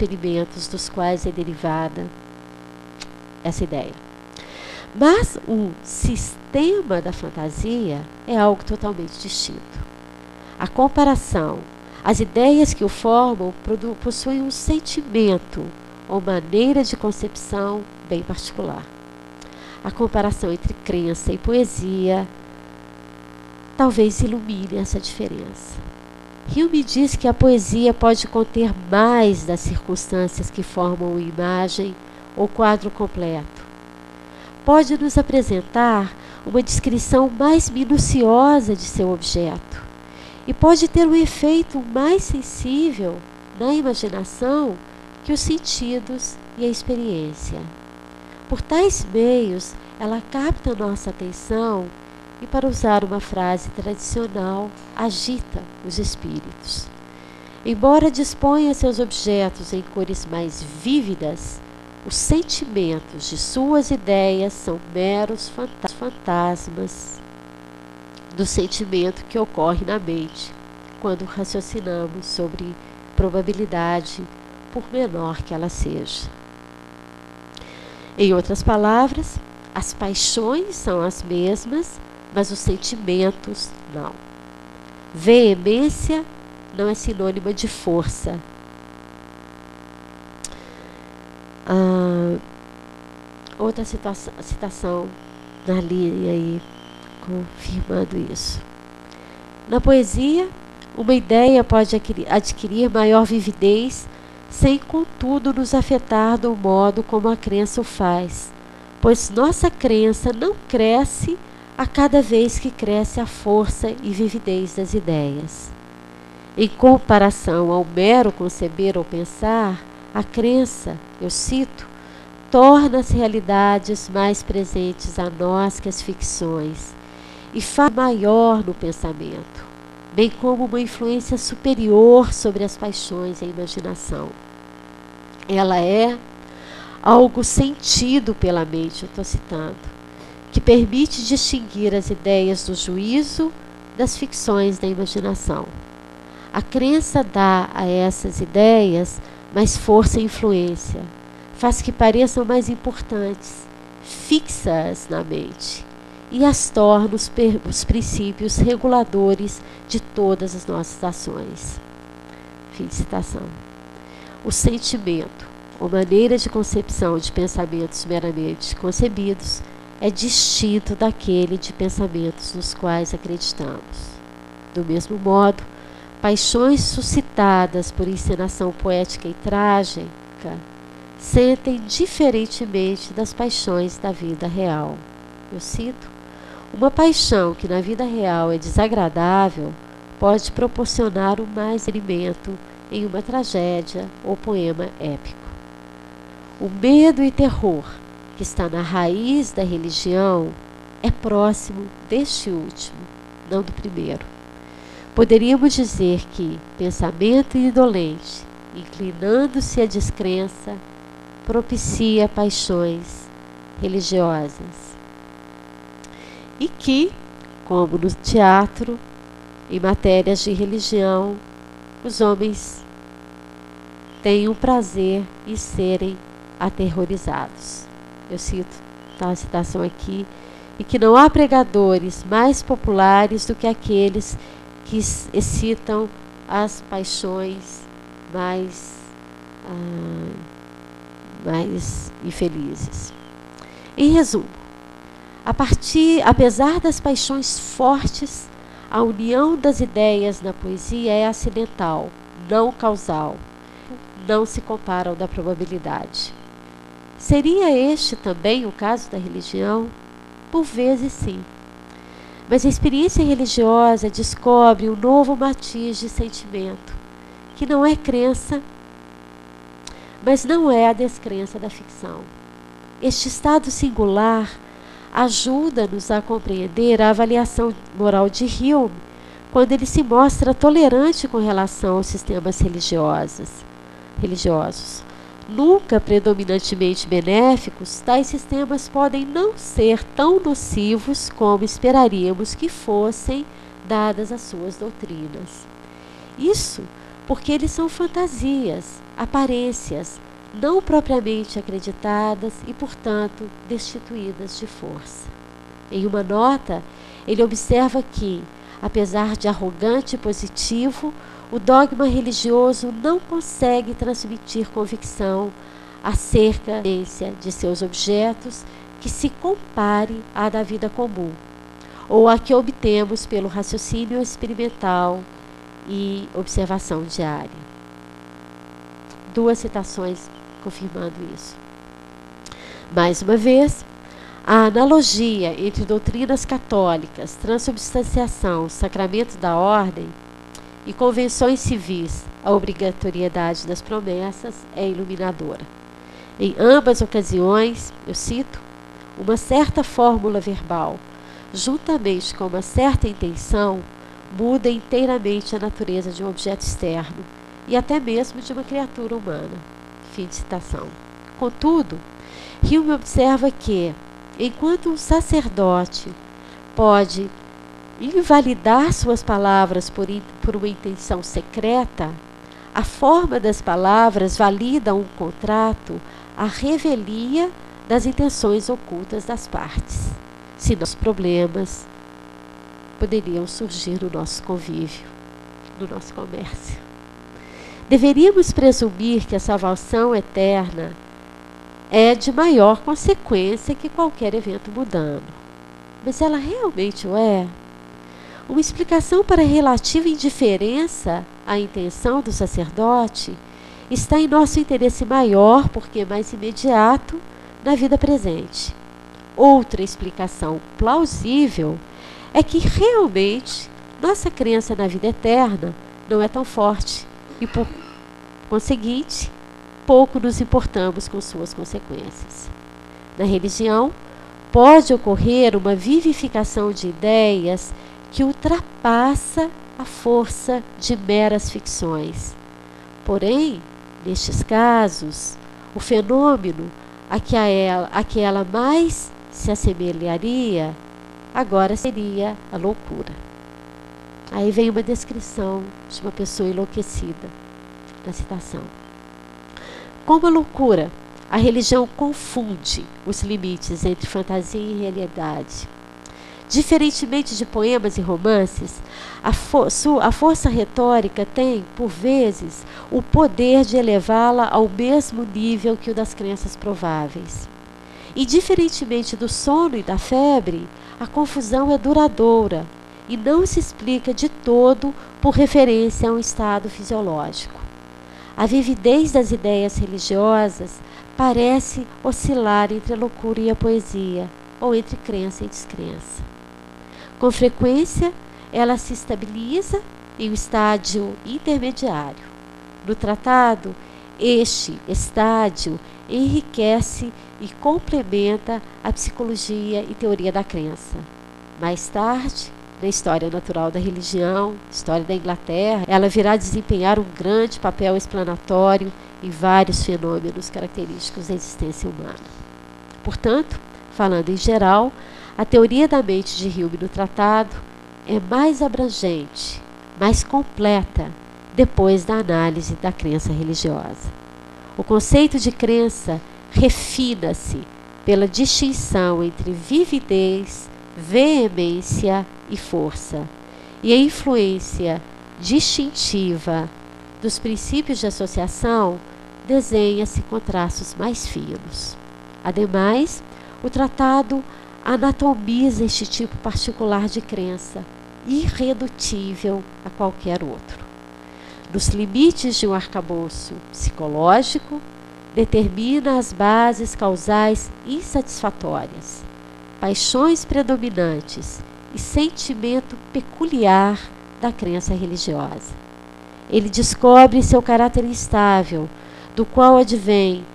experimentos dos quais é derivada essa ideia. Mas o sistema da fantasia é algo totalmente distinto. A comparação, as ideias que o formam possuem um sentimento ou maneira de concepção bem particular. A comparação entre crença e poesia talvez ilumine essa diferença. Hume diz que a poesia pode conter mais das circunstâncias que formam uma imagem ou quadro completo. Pode nos apresentar uma descrição mais minuciosa de seu objeto e pode ter um efeito mais sensível na imaginação que os sentidos e a experiência. Por tais meios, ela capta nossa atenção e, para usar uma frase tradicional, agita os espíritos. Embora disponha seus objetos em cores mais vívidas, os sentimentos de suas ideias são meros fantasmas do sentimento que ocorre na mente quando raciocinamos sobre probabilidade, por menor que ela seja. Em outras palavras, as paixões são as mesmas, mas os sentimentos não. Veemência não é sinônima de força. Outra citação na linha aí, confirmando isso. Na poesia, uma ideia pode adquirir maior vividez sem, contudo, nos afetar do modo como a crença o faz, pois nossa crença não cresce a cada vez que cresce a força e vividez das ideias. Em comparação ao mero conceber ou pensar, a crença, eu cito, torna as realidades mais presentes a nós que as ficções e faz maior no pensamento, bem como uma influência superior sobre as paixões e a imaginação. Ela é algo sentido pela mente, eu estou citando, que permite distinguir as ideias do juízo das ficções da imaginação. A crença dá a essas ideias mais força e influência, faz que pareçam mais importantes, fixa-as na mente e as torna os princípios reguladores de todas as nossas ações. Fim de citação. O sentimento, ou maneira de concepção de pensamentos meramente concebidos, é distinto daquele de pensamentos nos quais acreditamos. Do mesmo modo, paixões suscitadas por encenação poética e trágica sentem diferentemente das paixões da vida real. Eu cito: uma paixão que na vida real é desagradável pode proporcionar o mais alimento em uma tragédia ou poema épico. O medo e terror que está na raiz da religião é próximo deste último, não do primeiro. Poderíamos dizer que pensamento indolente, inclinando-se à descrença, propicia paixões religiosas. E que, como no teatro, em matérias de religião, os homens têm o prazer em serem aterrorizados. Eu cito a citação aqui, e que não há pregadores mais populares do que aqueles que excitam as paixões mais infelizes. Em resumo, apesar das paixões fortes, a união das ideias na poesia é acidental, não causal, não se compara ao da probabilidade. Seria este também o caso da religião? Por vezes sim. Mas a experiência religiosa descobre um novo matiz de sentimento, que não é crença, mas não é a descrença da ficção. Este estado singular ajuda-nos a compreender a avaliação moral de Hume, quando ele se mostra tolerante com relação aos sistemas religiosos. Nunca predominantemente benéficos, tais sistemas podem não ser tão nocivos como esperaríamos que fossem, dadas as suas doutrinas. Isso porque eles são fantasias, aparências, não propriamente acreditadas e, portanto, destituídas de força. Em uma nota, ele observa que, apesar de arrogante e positivo, o dogma religioso não consegue transmitir convicção acerca da existência de seus objetos que se compare à da vida comum, ou a que obtemos pelo raciocínio experimental e observação diária. 2 citações confirmando isso. Mais uma vez, a analogia entre doutrinas católicas, transubstanciação, sacramento da ordem e convenções civis, a obrigatoriedade das promessas, é iluminadora. Em ambas ocasiões, eu cito, uma certa fórmula verbal, juntamente com uma certa intenção, muda inteiramente a natureza de um objeto externo e até mesmo de uma criatura humana. Fim de citação. Contudo, Hume observa que, enquanto um sacerdote pode invalidar suas palavras por uma intenção secreta, a forma das palavras valida um contrato à revelia das intenções ocultas das partes. Se nossos problemas poderiam surgir no nosso convívio, no nosso comércio. Deveríamos presumir que a salvação eterna é de maior consequência que qualquer evento mundano. Mas ela realmente o é? Uma explicação para a relativa indiferença à intenção do sacerdote está em nosso interesse maior, porque mais imediato, na vida presente. Outra explicação plausível é que realmente nossa crença na vida eterna não é tão forte e, por conseguinte, pouco nos importamos com suas consequências. Na religião, pode ocorrer uma vivificação de ideias que ultrapassa a força de meras ficções. Porém, nestes casos, o fenômeno a que ela mais se assemelharia agora seria a loucura. Aí vem uma descrição de uma pessoa enlouquecida, na citação. Como a loucura, a religião confunde os limites entre fantasia e realidade. Diferentemente de poemas e romances, a força retórica tem, por vezes, o poder de elevá-la ao mesmo nível que o das crenças prováveis. E, diferentemente do sono e da febre, a confusão é duradoura e não se explica de todo por referência a um estado fisiológico. A vividez das ideias religiosas parece oscilar entre a loucura e a poesia, ou entre crença e descrença. Com frequência, ela se estabiliza em um estádio intermediário. No tratado, este estádio enriquece e complementa a psicologia e teoria da crença. Mais tarde, na história natural da religião, história da Inglaterra, ela virá desempenhar um grande papel explanatório em vários fenômenos característicos da existência humana. Portanto, falando em geral, a teoria da mente de Hume no tratado é mais abrangente, mais completa, depois da análise da crença religiosa. O conceito de crença refina-se pela distinção entre vividez, veemência e força, e a influência distintiva dos princípios de associação desenha-se com traços mais finos. Ademais, o tratado anatomiza este tipo particular de crença, irredutível a qualquer outro. Nos limites de um arcabouço psicológico, determina as bases causais insatisfatórias, paixões predominantes e sentimento peculiar da crença religiosa. Ele descobre seu caráter instável, do qual advém